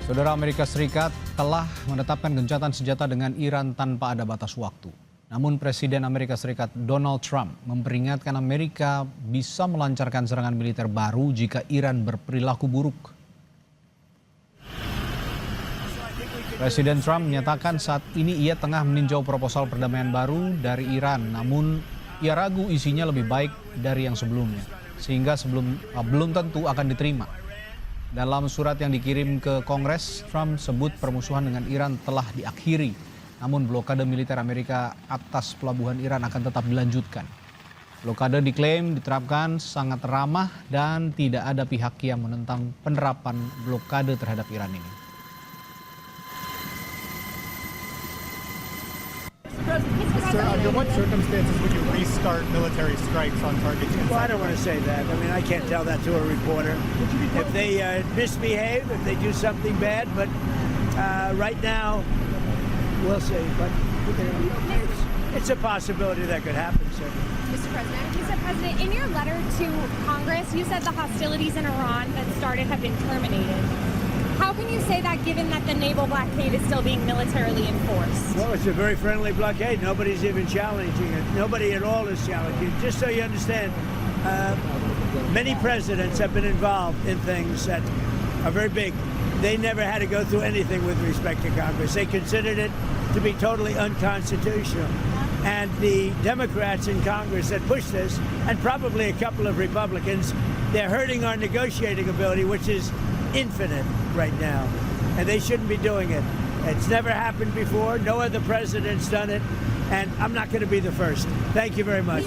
Saudara, Amerika Serikat telah menetapkan gencatan senjata dengan Iran tanpa ada batas waktu. Namun Presiden Amerika Serikat Donald Trump memperingatkan Amerika bisa melancarkan serangan militer baru jika Iran berperilaku buruk. Presiden Trump menyatakan saat ini ia tengah meninjau proposal perdamaian baru dari Iran, namun ia ragu isinya lebih baik dari yang sebelumnya, sehingga belum tentu akan diterima. Dalam surat yang dikirim ke Kongres, Trump sebut permusuhan dengan Iran telah diakhiri. Namun blokade militer Amerika atas pelabuhan Iran akan tetap dilanjutkan. Blokade diklaim diterapkan sangat ramah dan tidak ada pihak yang menentang penerapan blokade terhadap Iran ini. Sir, under what circumstances would you restart military strikes on targets? Well, I don't want to say that. I mean, I can't tell that to a reporter. If they misbehave, if they do something bad, but right now, we'll see. But it's a possibility that could happen, sir. Mr. President, in your letter to Congress, you said the hostilities in Iran that started have been terminated. How can you say that given that the naval blockade is still being militarily enforced? Well, it's a very friendly blockade. Nobody's even challenging it. Nobody at all is challenging it. Just so you understand, many presidents have been involved in things that are very big. They never had to go through anything with respect to Congress. They considered it to be totally unconstitutional. And the Democrats in Congress that push this, and probably a couple of Republicans, they're hurting our negotiating ability, which is infinite right now, and they shouldn't be doing it. It's never happened before. No other president's done it, and I'm not going to be the first. Thank you very much.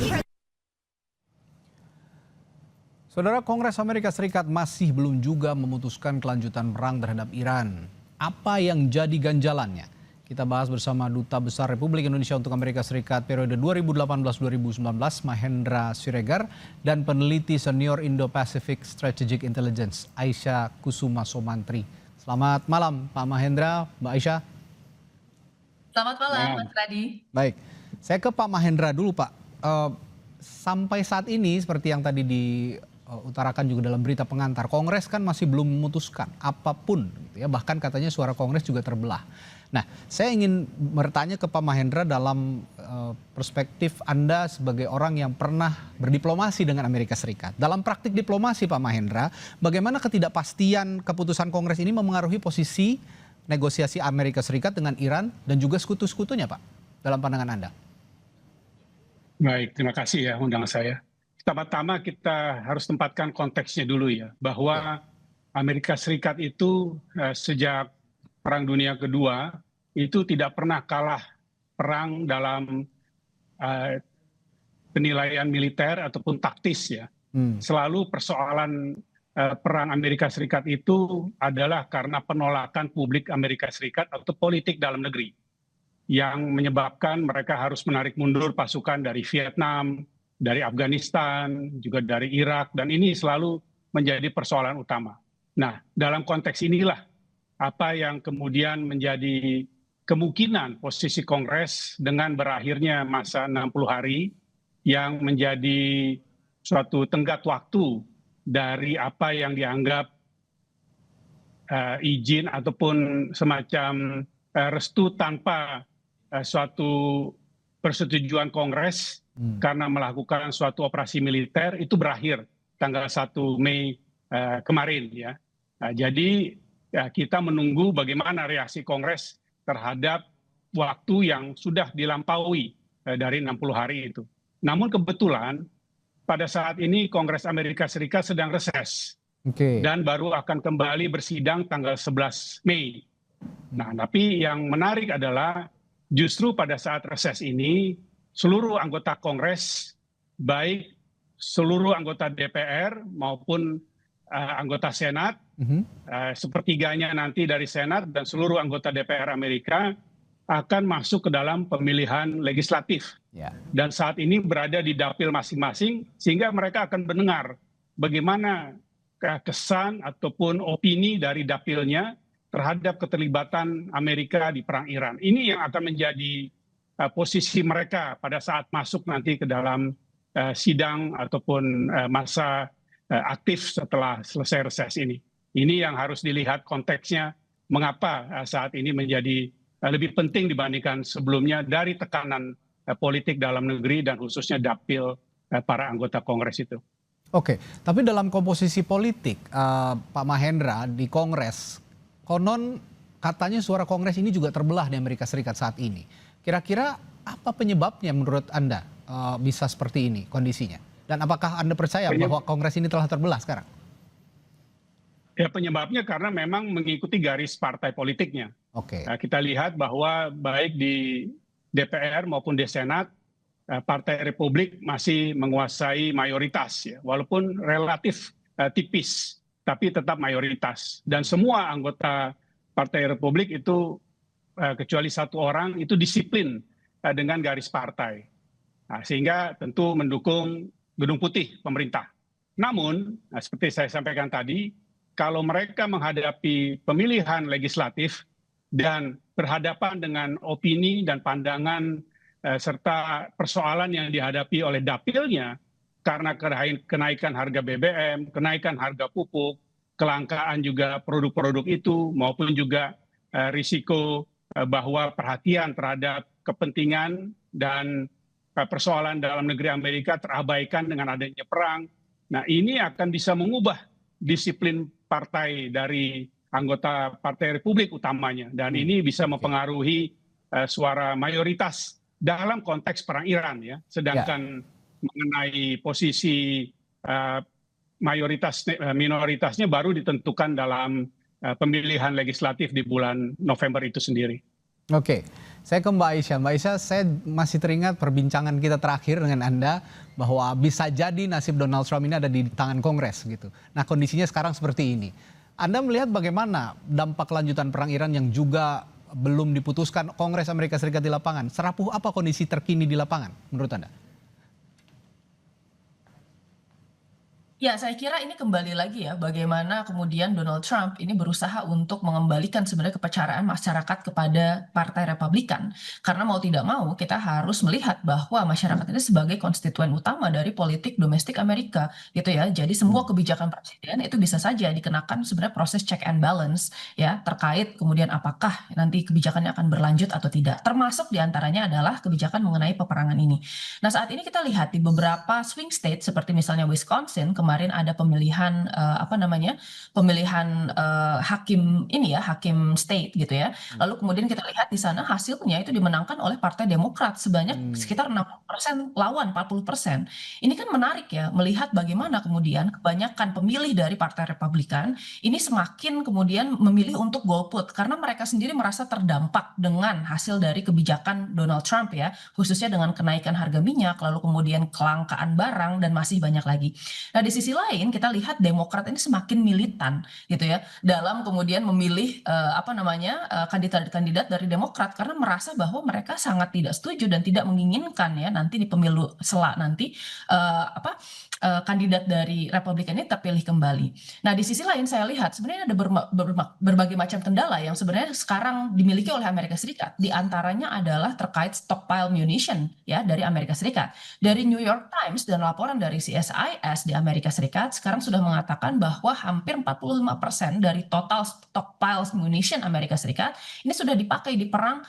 Saudara, Kongres Amerika Serikat masih belum juga memutuskan kelanjutan perang terhadap Iran. Apa yang jadi ganjalannya? Kita bahas bersama Duta Besar Republik Indonesia untuk Amerika Serikat periode 2018-2019 Mahendra Siregar dan peneliti senior Indo-Pacific Strategic Intelligence Aisyah Kusuma Somantri. Selamat malam Pak Mahendra, Mbak Aisyah. Selamat malam Mas Radi. Baik, saya ke Pak Mahendra dulu Pak. Sampai saat ini seperti yang tadi diutarakan juga dalam berita pengantar, Kongres kan masih belum memutuskan apapun, gitu ya. Bahkan katanya suara Kongres juga terbelah. Nah, saya ingin bertanya ke Pak Mahendra dalam perspektif Anda sebagai orang yang pernah berdiplomasi dengan Amerika Serikat. Dalam praktik diplomasi Pak Mahendra, bagaimana ketidakpastian keputusan Kongres ini memengaruhi posisi negosiasi Amerika Serikat dengan Iran dan juga sekutu-sekutunya Pak, dalam pandangan Anda? Baik, terima kasih ya undang saya. Pertama-tama kita harus tempatkan konteksnya dulu ya, bahwa Amerika Serikat itu sejak Perang Dunia Kedua itu tidak pernah kalah perang dalam penilaian militer ataupun taktis ya. Selalu persoalan perang Amerika Serikat itu adalah karena penolakan publik Amerika Serikat atau politik dalam negeri yang menyebabkan mereka harus menarik mundur pasukan dari Vietnam, dari Afghanistan, juga dari Irak, dan ini selalu menjadi persoalan utama. Nah, dalam konteks inilah apa yang kemudian menjadi kemungkinan posisi Kongres dengan berakhirnya masa 60 hari yang menjadi suatu tenggat waktu dari apa yang dianggap izin ataupun semacam restu tanpa suatu persetujuan Kongres karena melakukan suatu operasi militer itu berakhir tanggal 1 Mei kemarin ya. Jadi kita menunggu bagaimana reaksi Kongres terhadap waktu yang sudah dilampaui dari 60 hari itu. Namun kebetulan pada saat ini Kongres Amerika Serikat sedang reses dan baru akan kembali bersidang tanggal 11 Mei. Nah, tapi yang menarik adalah justru pada saat reses ini seluruh anggota Kongres, baik seluruh anggota DPR maupun anggota Senat, sepertiganya nanti dari Senat dan seluruh anggota DPR Amerika akan masuk ke dalam pemilihan legislatif. Dan saat ini berada di dapil masing-masing sehingga mereka akan mendengar bagaimana kesan ataupun opini dari dapilnya terhadap keterlibatan Amerika di perang Iran. Ini yang akan menjadi posisi mereka pada saat masuk nanti ke dalam sidang ataupun masa aktif setelah selesai reses ini. Ini yang harus dilihat konteksnya mengapa saat ini menjadi lebih penting dibandingkan sebelumnya dari tekanan politik dalam negeri dan khususnya dapil para anggota Kongres itu. Oke, tapi dalam komposisi politik, Pak Mahendra di Kongres, konon katanya suara Kongres ini juga terbelah di Amerika Serikat saat ini. Kira-kira apa penyebabnya menurut Anda bisa seperti ini kondisinya? Dan apakah Anda percaya bahwa Kongres ini telah terbelah sekarang? Ya, penyebabnya karena memang mengikuti garis partai politiknya. Oke. Kita lihat bahwa baik di DPR maupun di Senat, Partai Republik masih menguasai mayoritas, ya, walaupun relatif tipis, tapi tetap mayoritas. Dan semua anggota Partai Republik itu, kecuali satu orang, itu disiplin dengan garis partai. Nah, sehingga tentu mendukung Gedung Putih pemerintah. Namun, seperti saya sampaikan tadi, kalau mereka menghadapi pemilihan legislatif dan berhadapan dengan opini dan pandangan serta persoalan yang dihadapi oleh dapilnya karena kenaikan harga BBM, kenaikan harga pupuk, kelangkaan juga produk-produk itu maupun juga risiko bahwa perhatian terhadap kepentingan dan persoalan dalam negeri Amerika terabaikan dengan adanya perang. Nah, ini akan bisa mengubah disiplin partai dari anggota Partai Republik utamanya, dan ini bisa mempengaruhi suara mayoritas dalam konteks perang Iran, ya. Sedangkan mengenai posisi minoritasnya baru ditentukan dalam pemilihan legislatif di bulan November itu sendiri. Oke, saya ke Mbak Aisyah. Mbak Aisyah, saya masih teringat perbincangan kita terakhir dengan Anda bahwa bisa jadi nasib Donald Trump ini ada di tangan Kongres gitu. Nah, kondisinya sekarang seperti ini. Anda melihat bagaimana dampak lanjutan perang Iran yang juga belum diputuskan Kongres Amerika Serikat di lapangan? Serapuh apa kondisi terkini di lapangan menurut Anda? Ya, saya kira ini kembali lagi ya, bagaimana kemudian Donald Trump ini berusaha untuk mengembalikan sebenarnya kepercayaan masyarakat kepada Partai Republikan. Karena mau tidak mau kita harus melihat bahwa masyarakat ini sebagai konstituen utama dari politik domestik Amerika, gitu ya. Jadi semua kebijakan presiden itu bisa saja dikenakan sebenarnya proses check and balance ya, terkait kemudian apakah nanti kebijakannya akan berlanjut atau tidak. Termasuk diantaranya adalah kebijakan mengenai peperangan ini. Nah, saat ini kita lihat di beberapa swing state seperti misalnya Wisconsin, kemarin ada pemilihan pemilihan hakim ini ya, hakim state gitu ya. Lalu kemudian kita lihat di sana hasilnya itu dimenangkan oleh Partai Demokrat sebanyak sekitar 60% lawan 40%. Ini kan menarik ya, melihat bagaimana kemudian kebanyakan pemilih dari Partai Republikan ini semakin kemudian memilih untuk golput karena mereka sendiri merasa terdampak dengan hasil dari kebijakan Donald Trump ya, khususnya dengan kenaikan harga minyak, lalu kemudian kelangkaan barang dan masih banyak lagi. Nah, di sisi lain kita lihat Demokrat ini semakin militan gitu ya dalam kemudian memilih kandidat-kandidat dari Demokrat karena merasa bahwa mereka sangat tidak setuju dan tidak menginginkan ya nanti di pemilu nanti kandidat dari Republikan ini terpilih kembali. Nah, di sisi lain saya lihat sebenarnya ada berbagai macam kendala yang sebenarnya sekarang dimiliki oleh Amerika Serikat. Di antaranya adalah terkait stockpile munition ya dari Amerika Serikat. Dari New York Times dan laporan dari CSIS di Amerika Serikat sekarang sudah mengatakan bahwa hampir 45% dari total stockpile munition Amerika Serikat ini sudah dipakai di perang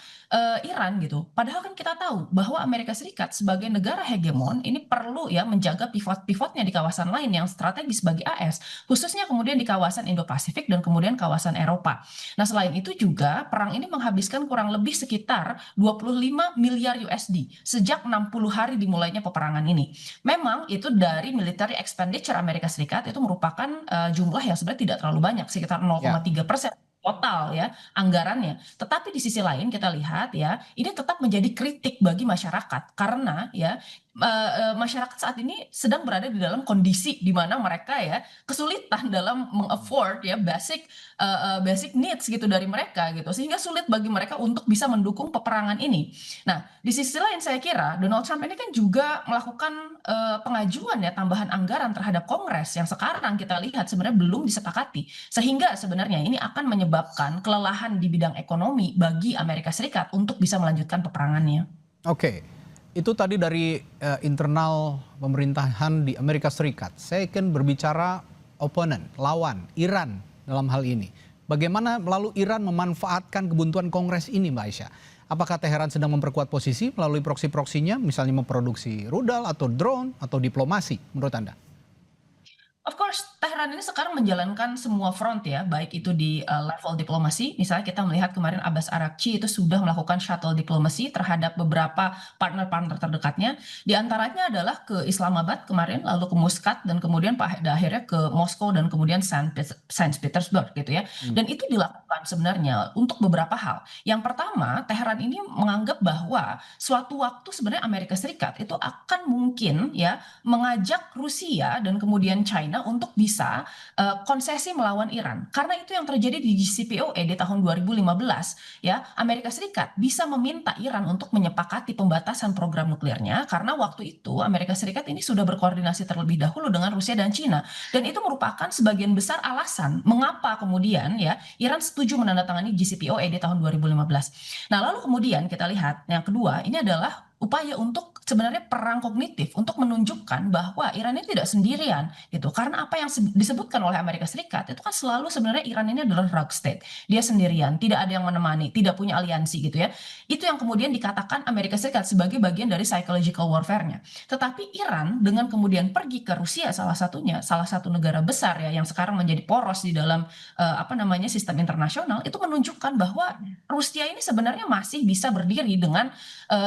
Iran gitu. Padahal kan kita tahu bahwa Amerika Serikat sebagai negara hegemon ini perlu ya menjaga pivotnya di kawasan lain yang strategis bagi AS, khususnya kemudian di kawasan Indo-Pasifik dan kemudian kawasan Eropa. Nah, selain itu juga perang ini menghabiskan kurang lebih sekitar 25 miliar USD sejak 60 hari dimulainya peperangan ini. Memang itu dari military expenditure Amerika Serikat itu merupakan jumlah yang sebenarnya tidak terlalu banyak, sekitar 0,3% total ya anggarannya. Tetapi di sisi lain kita lihat ya, ini tetap menjadi kritik bagi masyarakat karena ya masyarakat saat ini sedang berada di dalam kondisi di mana mereka ya kesulitan dalam mengafford ya basic needs gitu dari mereka gitu, sehingga sulit bagi mereka untuk bisa mendukung peperangan ini. Nah, di sisi lain saya kira Donald Trump ini kan juga melakukan pengajuan ya tambahan anggaran terhadap Kongres yang sekarang kita lihat sebenarnya belum disepakati, sehingga sebenarnya ini akan menyebabkan kelelahan di bidang ekonomi bagi Amerika Serikat untuk bisa melanjutkan peperangannya. Oke. Itu tadi dari internal pemerintahan di Amerika Serikat. Saya akan berbicara opponent, lawan, Iran dalam hal ini. Bagaimana lalu Iran memanfaatkan kebuntuan Kongres ini, Mbak Aisyah? Apakah Teheran sedang memperkuat posisi melalui proksi-proksinya, misalnya memproduksi rudal atau drone atau diplomasi, menurut Anda? Of course, Tehran ini sekarang menjalankan semua front ya, baik itu di level diplomasi, misalnya kita melihat kemarin Abbas Araghchi itu sudah melakukan shuttle diplomasi terhadap beberapa partner-partner terdekatnya, di antaranya adalah ke Islamabad kemarin, lalu ke Muscat, dan kemudian pada akhirnya ke Moskow dan kemudian Saint Petersburg gitu ya. Dan itu dilakukan sebenarnya untuk beberapa hal. Yang pertama, Tehran ini menganggap bahwa suatu waktu sebenarnya Amerika Serikat itu akan mungkin ya mengajak Rusia dan kemudian China untuk bisa konsesi melawan Iran. Karena itu yang terjadi di JCPOA di tahun 2015 ya, Amerika Serikat bisa meminta Iran untuk menyepakati pembatasan program nuklirnya karena waktu itu Amerika Serikat ini sudah berkoordinasi terlebih dahulu dengan Rusia dan Cina, dan itu merupakan sebagian besar alasan mengapa kemudian ya Iran setuju menandatangani JCPOA di tahun 2015. Nah, lalu kemudian kita lihat yang kedua ini adalah upaya untuk sebenarnya perang kognitif untuk menunjukkan bahwa Iran ini tidak sendirian gitu. Karena apa yang disebutkan oleh Amerika Serikat itu kan selalu sebenarnya Iran ini adalah rogue state. Dia sendirian, tidak ada yang menemani, tidak punya aliansi gitu ya. Itu yang kemudian dikatakan Amerika Serikat sebagai bagian dari psychological warfare-nya. Tetapi Iran dengan kemudian pergi ke Rusia salah satunya, salah satu negara besar ya yang sekarang menjadi poros di dalam sistem internasional, itu menunjukkan bahwa Rusia ini sebenarnya masih bisa berdiri dengan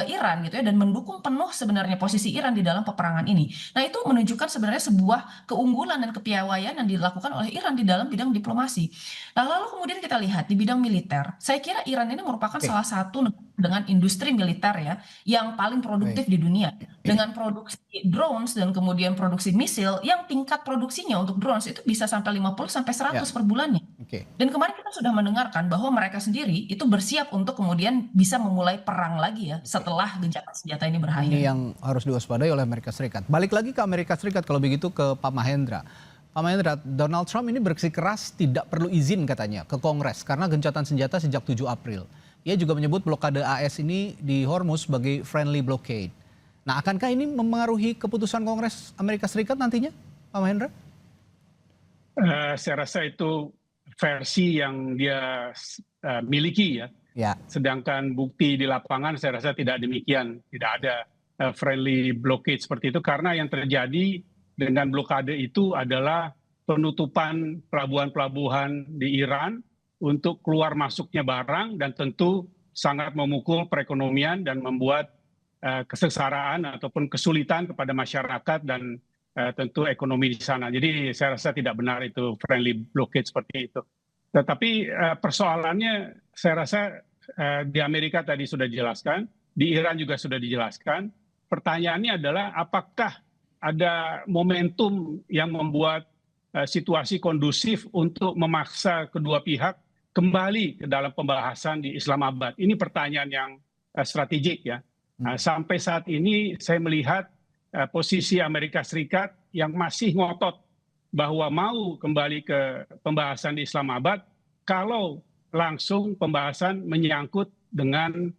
Iran gitu ya, dan mendukung penuh sebenarnya posisi Iran di dalam peperangan ini. Nah, itu menunjukkan sebenarnya sebuah keunggulan dan kepiawaian yang dilakukan oleh Iran di dalam bidang diplomasi. Nah, lalu kemudian kita lihat di bidang militer, saya kira Iran ini merupakan salah satu negara dengan industri militer ya yang paling produktif di dunia, dengan produksi drones dan kemudian produksi misil yang tingkat produksinya untuk drones itu bisa sampai 50 sampai 100 per bulannya. Dan kemarin kita sudah mendengarkan bahwa mereka sendiri itu bersiap untuk kemudian bisa memulai perang lagi ya setelah gencatan senjata ini berakhir. Ini yang harus diwaspadai oleh Amerika Serikat. Balik lagi ke Amerika Serikat kalau begitu ke Pak Mahendra. Pak Mahendra, Donald Trump ini bersikeras tidak perlu izin katanya ke Kongres karena gencatan senjata sejak 7 April. Ia juga menyebut blokade AS ini di Hormuz sebagai friendly blockade. Nah, akankah ini mempengaruhi keputusan Kongres Amerika Serikat nantinya, Pak Mahendra? Saya rasa itu versi yang dia miliki ya. Sedangkan bukti di lapangan saya rasa tidak demikian. Tidak ada friendly blockade seperti itu karena yang terjadi dengan blokade itu adalah penutupan pelabuhan-pelabuhan di Iran untuk keluar masuknya barang dan tentu sangat memukul perekonomian dan membuat kesengsaraan ataupun kesulitan kepada masyarakat dan tentu ekonomi di sana. Jadi saya rasa tidak benar itu friendly blockade seperti itu. Tetapi persoalannya saya rasa di Amerika tadi sudah dijelaskan, di Iran juga sudah dijelaskan. Pertanyaannya adalah apakah ada momentum yang membuat situasi kondusif untuk memaksa kedua pihak kembali ke dalam pembahasan di Islamabad. Ini pertanyaan yang strategik ya. Sampai saat ini saya melihat posisi Amerika Serikat yang masih ngotot bahwa mau kembali ke pembahasan di Islamabad kalau langsung pembahasan menyangkut dengan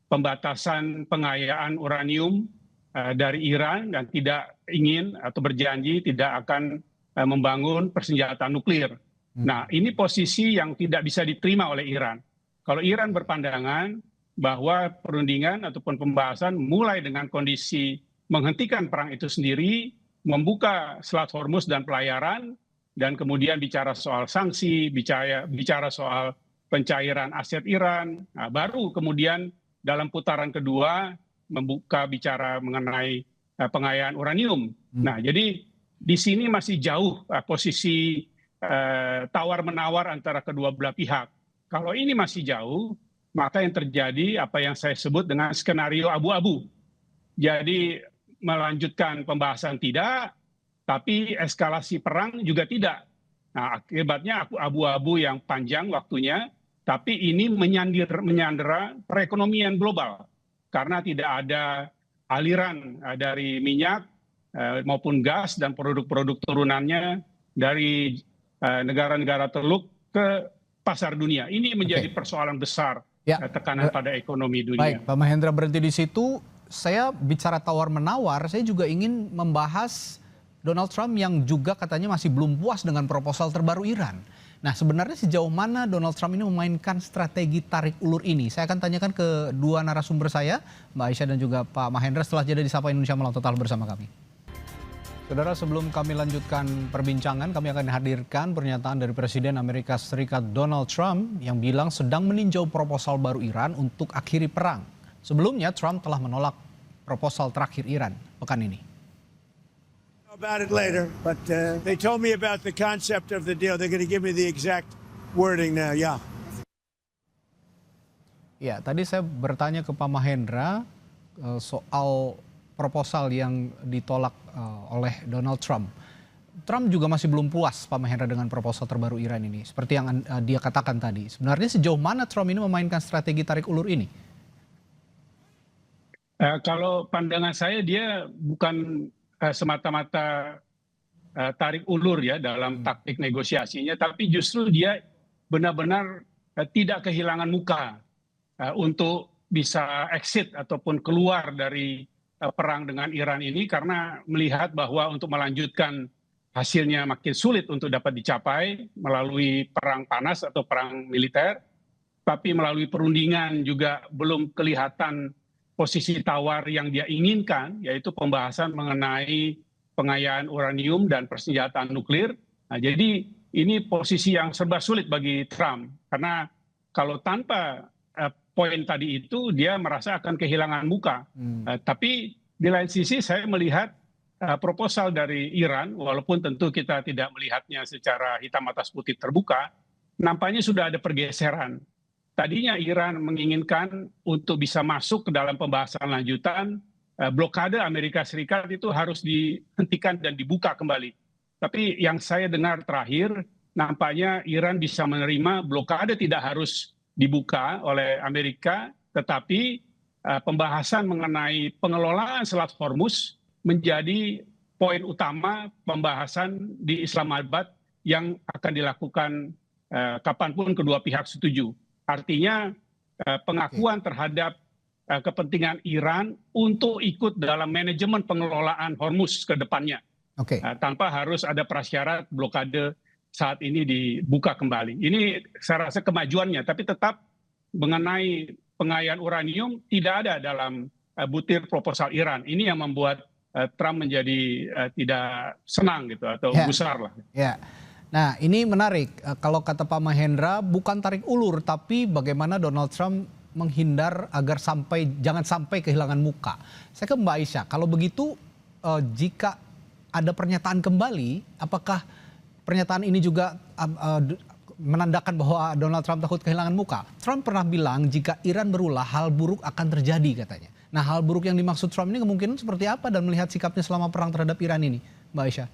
pembatasan pengayaan uranium dari Iran dan tidak ingin atau berjanji tidak akan membangun persenjataan nuklir. Nah, ini posisi yang tidak bisa diterima oleh Iran. Kalau Iran berpandangan bahwa perundingan ataupun pembahasan mulai dengan kondisi menghentikan perang itu sendiri, membuka Selat Hormuz dan pelayaran, dan kemudian bicara soal sanksi, bicara soal pencairan aset Iran, nah, baru kemudian dalam putaran kedua membuka bicara mengenai pengayaan uranium. Nah, jadi di sini masih jauh posisi tawar-menawar antara kedua belah pihak. Kalau ini masih jauh, maka yang terjadi apa yang saya sebut dengan skenario abu-abu. Jadi melanjutkan pembahasan tidak, tapi eskalasi perang juga tidak. Nah, akibatnya abu-abu yang panjang waktunya, tapi ini menyandera perekonomian global. Karena tidak ada aliran dari minyak maupun gas dan produk-produk turunannya dari negara-negara Teluk ke pasar dunia. Ini menjadi persoalan besar, tekanan pada ekonomi dunia. Baik, Pak Mahendra berhenti di situ. Saya bicara tawar-menawar, saya juga ingin membahas Donald Trump yang juga katanya masih belum puas dengan proposal terbaru Iran. Nah, sebenarnya sejauh mana Donald Trump ini memainkan strategi tarik ulur ini? Saya akan tanyakan ke dua narasumber saya, Mbak Aisyah dan juga Pak Mahendra, setelah jeda di Sapa Indonesia Malam Total bersama kami. Saudara, sebelum kami lanjutkan perbincangan, kami akan hadirkan pernyataan dari Presiden Amerika Serikat Donald Trump yang bilang sedang meninjau proposal baru Iran untuk akhiri perang. Sebelumnya, Trump telah menolak proposal terakhir Iran pekan ini. About it later, but they told me about the concept of the deal. They're going to give me the exact wording now. Yeah. Ya, tadi saya bertanya ke Pak Mahendra soal proposal yang ditolak oleh Donald Trump. Trump juga masih belum puas, Pak Mahendra, dengan proposal terbaru Iran ini. Seperti yang dia katakan tadi. Sebenarnya sejauh mana Trump ini memainkan strategi tarik ulur ini? Kalau pandangan saya, dia bukan semata-mata tarik ulur ya dalam taktik negosiasinya, tapi justru dia benar-benar tidak kehilangan muka untuk bisa exit ataupun keluar dari perang dengan Iran ini, karena melihat bahwa untuk melanjutkan hasilnya makin sulit untuk dapat dicapai melalui perang panas atau perang militer, tapi melalui perundingan juga belum kelihatan posisi tawar yang dia inginkan, yaitu pembahasan mengenai pengayaan uranium dan persenjataan nuklir. Nah, jadi ini posisi yang serba sulit bagi Trump, karena kalau tanpa poin tadi itu dia merasa akan kehilangan muka. Tapi di lain sisi saya melihat proposal dari Iran, walaupun tentu kita tidak melihatnya secara hitam atas putih terbuka, nampaknya sudah ada pergeseran. Tadinya Iran menginginkan untuk bisa masuk ke dalam pembahasan lanjutan, blokade Amerika Serikat itu harus dihentikan dan dibuka kembali. Tapi yang saya dengar terakhir, nampaknya Iran bisa menerima blokade tidak harus dibuka oleh Amerika, tetapi pembahasan mengenai pengelolaan Selat Hormuz menjadi poin utama pembahasan di Islamabad yang akan dilakukan kapanpun kedua pihak setuju. Artinya pengakuan terhadap kepentingan Iran untuk ikut dalam manajemen pengelolaan Hormuz ke depannya. Tanpa harus ada prasyarat blokade saat ini dibuka kembali. Ini saya rasa kemajuannya, tapi tetap mengenai pengayaan uranium tidak ada dalam butir proposal Iran. Ini yang membuat Trump menjadi tidak senang gitu atau gusar lah. Ya. Nah, ini menarik. Kalau kata Pak Mahendra, bukan tarik ulur, tapi bagaimana Donald Trump menghindar agar jangan sampai kehilangan muka. Saya ke Mbak Aisyah, kalau begitu jika ada pernyataan kembali, apakah pernyataan ini juga menandakan bahwa Donald Trump takut kehilangan muka? Trump pernah bilang jika Iran berulah, hal buruk akan terjadi katanya. Nah, hal buruk yang dimaksud Trump ini kemungkinan seperti apa dan melihat sikapnya selama perang terhadap Iran ini, Mbak Aisyah?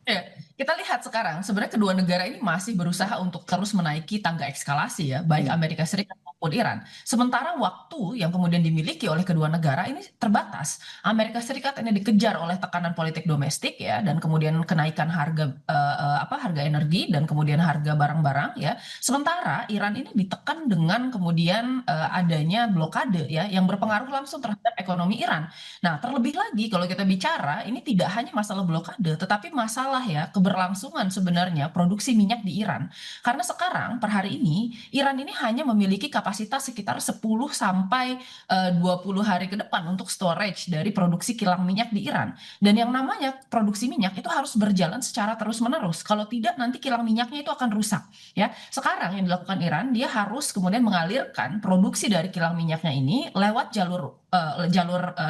Ya, kita lihat sekarang sebenarnya kedua negara ini masih berusaha untuk terus menaiki tangga eskalasi ya, baik Amerika Serikat maupun Iran. Sementara waktu yang kemudian dimiliki oleh kedua negara ini terbatas. Amerika Serikat ini dikejar oleh tekanan politik domestik ya, dan kemudian kenaikan harga harga energi dan kemudian harga barang-barang ya. Sementara Iran ini ditekan dengan kemudian adanya blokade ya, yang berpengaruh langsung terhadap ekonomi Iran. Nah, terlebih lagi kalau kita bicara ini tidak hanya masalah blokade, tetapi masalah ya keberlangsungan sebenarnya produksi minyak di Iran. Karena sekarang per hari ini Iran ini hanya memiliki kapasitas sekitar 10 sampai 20 hari ke depan untuk storage dari produksi kilang minyak di Iran. Dan yang namanya produksi minyak itu harus berjalan secara terus-menerus. Kalau tidak nanti kilang minyaknya itu akan rusak ya. Sekarang yang dilakukan Iran, dia harus kemudian mengalirkan produksi dari kilang minyaknya ini lewat jalur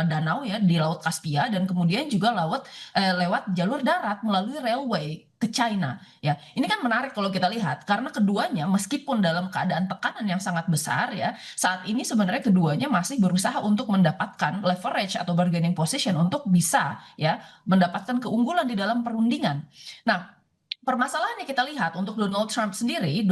danau ya di Laut Kaspia, dan kemudian juga lewat jalur darat melalui railway ke China ya. Ini kan menarik kalau kita lihat, karena keduanya meskipun dalam keadaan tekanan yang sangat besar ya, saat ini sebenarnya keduanya masih berusaha untuk mendapatkan leverage atau bargaining position untuk bisa ya mendapatkan keunggulan di dalam perundingan. Nah, permasalahannya kita lihat untuk Donald Trump sendiri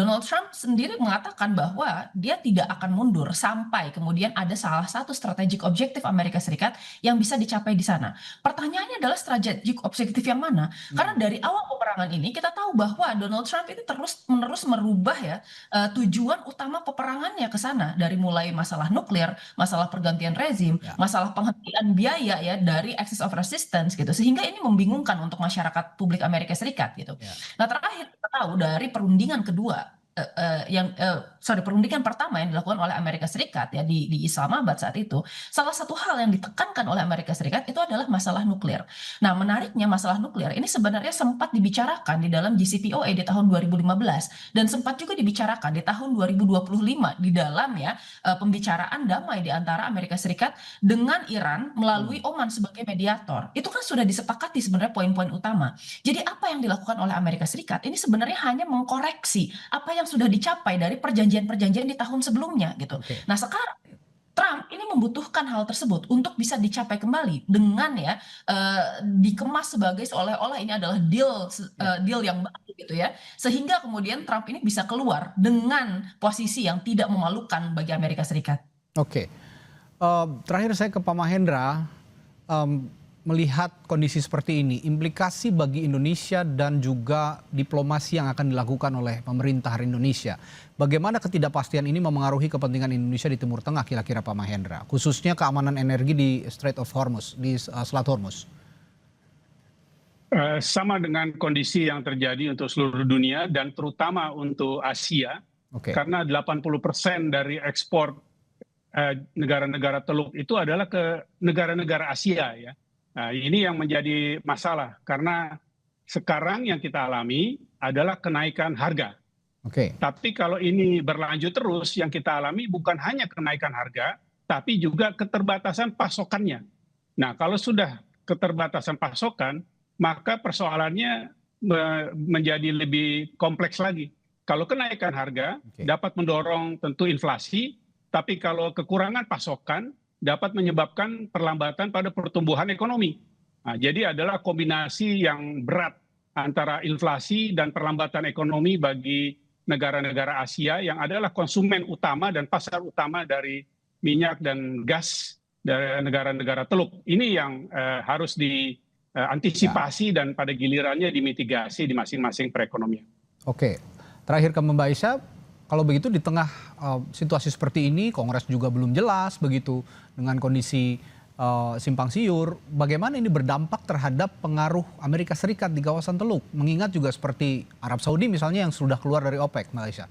mengatakan bahwa dia tidak akan mundur sampai kemudian ada salah satu strategic objektif Amerika Serikat yang bisa dicapai di sana. Pertanyaannya adalah strategic objektif yang mana? Karena dari awal peperangan ini kita tahu bahwa Donald Trump itu terus-menerus merubah ya tujuan utama peperangannya ke sana, dari mulai masalah nuklir, masalah pergantian rezim, masalah penghentian biaya ya dari axis of resistance gitu, sehingga ini membingungkan untuk masyarakat publik Amerika Serikat gitu. Nah terakhir kita tahu dari perundingan kedua perundingan pertama yang dilakukan oleh Amerika Serikat ya di Islamabad saat itu, salah satu hal yang ditekankan oleh Amerika Serikat itu adalah masalah nuklir. Nah, menariknya masalah nuklir ini sebenarnya sempat dibicarakan di dalam JCPOA di tahun 2015 dan sempat juga dibicarakan di tahun 2025 di dalam pembicaraan damai di antara Amerika Serikat dengan Iran melalui Oman sebagai mediator. Itu kan sudah disepakati sebenarnya poin-poin utama. Jadi apa yang dilakukan oleh Amerika Serikat ini sebenarnya hanya mengkoreksi apa yang sudah dicapai dari perjanjian-perjanjian di tahun sebelumnya gitu. Oke. Nah sekarang Trump ini membutuhkan hal tersebut untuk bisa dicapai kembali dengan dikemas sebagai seolah-olah ini adalah deal yang baru gitu ya, sehingga kemudian Trump ini bisa keluar dengan posisi yang tidak memalukan bagi Amerika Serikat. Oke. Terakhir saya ke Pak Mahendra, melihat kondisi seperti ini, implikasi bagi Indonesia dan juga diplomasi yang akan dilakukan oleh pemerintah Indonesia. Bagaimana ketidakpastian ini memengaruhi kepentingan Indonesia di Timur Tengah kira-kira Pak Mahendra, khususnya keamanan energi di Strait of Hormuz, di Selat Hormuz? Sama dengan kondisi yang terjadi untuk seluruh dunia dan terutama untuk Asia, karena 80% dari ekspor negara-negara Teluk itu adalah ke negara-negara Asia ya. Nah, ini yang menjadi masalah karena sekarang yang kita alami adalah kenaikan harga. Tapi kalau ini berlanjut terus, yang kita alami bukan hanya kenaikan harga, tapi juga keterbatasan pasokannya. Nah, kalau sudah keterbatasan pasokan, maka persoalannya menjadi lebih kompleks lagi. Kalau kenaikan harga dapat mendorong tentu inflasi, tapi kalau kekurangan pasokan dapat menyebabkan perlambatan pada pertumbuhan ekonomi. Nah, jadi adalah kombinasi yang berat antara inflasi dan perlambatan ekonomi bagi negara-negara Asia yang adalah konsumen utama dan pasar utama dari minyak dan gas dari negara-negara Teluk. Ini yang harus diantisipasi dan pada gilirannya dimitigasi di masing-masing perekonomian. Oke, terakhir ke Mbak Aisyah. Kalau begitu di tengah situasi seperti ini, Kongres juga belum jelas begitu dengan kondisi simpang siur, bagaimana ini berdampak terhadap pengaruh Amerika Serikat di kawasan Teluk? Mengingat juga seperti Arab Saudi misalnya yang sudah keluar dari OPEC, Malaysia.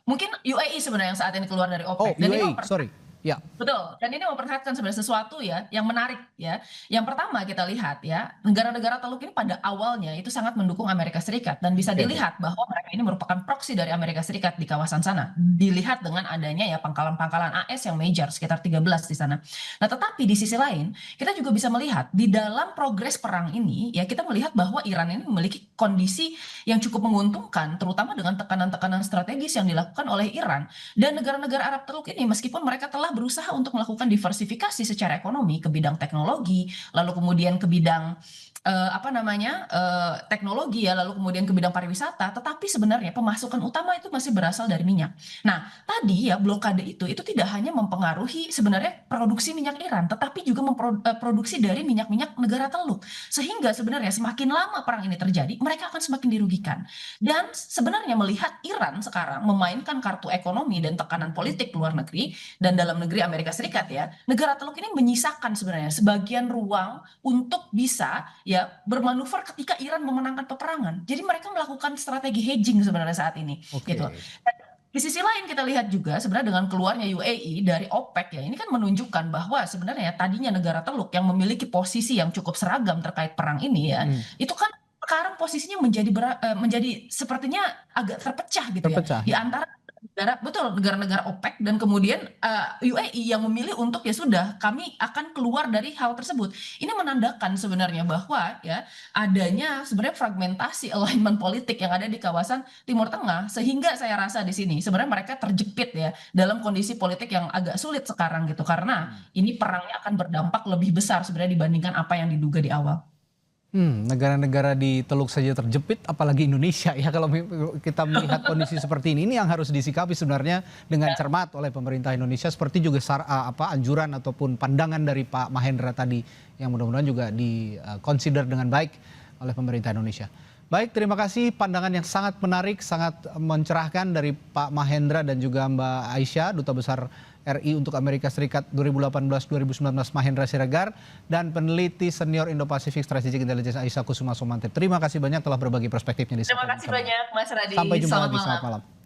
Mungkin UAE sebenarnya yang saat ini keluar dari OPEC. Oh, UAE, sorry. Ya. Betul, dan ini memperlihatkan sebenarnya sesuatu ya yang menarik ya. Yang pertama kita lihat ya, negara-negara Teluk ini pada awalnya itu sangat mendukung Amerika Serikat dan bisa dilihat bahwa mereka ini merupakan proksi dari Amerika Serikat di kawasan sana. Dilihat dengan adanya ya pangkalan-pangkalan AS yang major sekitar 13 di sana. Nah, tetapi di sisi lain kita juga bisa melihat di dalam progres perang ini ya kita melihat bahwa Iran ini memiliki kondisi yang cukup menguntungkan terutama dengan tekanan-tekanan strategis yang dilakukan oleh Iran dan negara-negara Arab Teluk ini meskipun mereka telah berusaha untuk melakukan diversifikasi secara ekonomi ke bidang teknologi, lalu kemudian ke bidang teknologi ya, lalu kemudian ke bidang pariwisata, tetapi sebenarnya pemasukan utama itu masih berasal dari minyak. Nah, tadi ya blokade itu tidak hanya mempengaruhi sebenarnya produksi minyak Iran, tetapi juga memproduksi dari minyak-minyak negara Teluk. Sehingga sebenarnya semakin lama perang ini terjadi, mereka akan semakin dirugikan. Dan sebenarnya melihat Iran sekarang memainkan kartu ekonomi dan tekanan politik luar negeri dan dalam negeri Amerika Serikat ya, negara Teluk ini menyisakan sebenarnya sebagian ruang untuk bisa ya bermanuver ketika Iran memenangkan peperangan. Jadi mereka melakukan strategi hedging sebenarnya saat ini. Gitu. Di sisi lain kita lihat juga sebenarnya dengan keluarnya UAE dari OPEC ya, ini kan menunjukkan bahwa sebenarnya tadinya negara Teluk yang memiliki posisi yang cukup seragam terkait perang ini ya, itu kan sekarang posisinya menjadi sepertinya agak terpecah gitu ya di antara negara-negara OPEC dan kemudian UAE yang memilih untuk ya sudah kami akan keluar dari hal tersebut. Ini menandakan sebenarnya bahwa ya adanya sebenarnya fragmentasi alignment politik yang ada di kawasan Timur Tengah sehingga saya rasa di sini sebenarnya mereka terjepit ya dalam kondisi politik yang agak sulit sekarang gitu karena ini perangnya akan berdampak lebih besar sebenarnya dibandingkan apa yang diduga di awal. Negara-negara di Teluk saja terjepit, apalagi Indonesia ya kalau kita melihat kondisi seperti ini yang harus disikapi sebenarnya dengan cermat oleh pemerintah Indonesia seperti juga anjuran ataupun pandangan dari Pak Mahendra tadi yang mudah-mudahan juga di-consider dengan baik oleh pemerintah Indonesia. Baik, terima kasih pandangan yang sangat menarik, sangat mencerahkan dari Pak Mahendra dan juga Mbak Aisyah, Duta Besar RI untuk Amerika Serikat 2018-2019 Mahendra Siregar, dan peneliti senior Indo-Pacific Strategic Intelligence Aisyah Kusuma Sumantri. Terima kasih banyak telah berbagi perspektifnya di Terima Sapa kasih bersama. banyak Mas Radi. Sampai jumpa Selamat lagi, malam. selamat malam.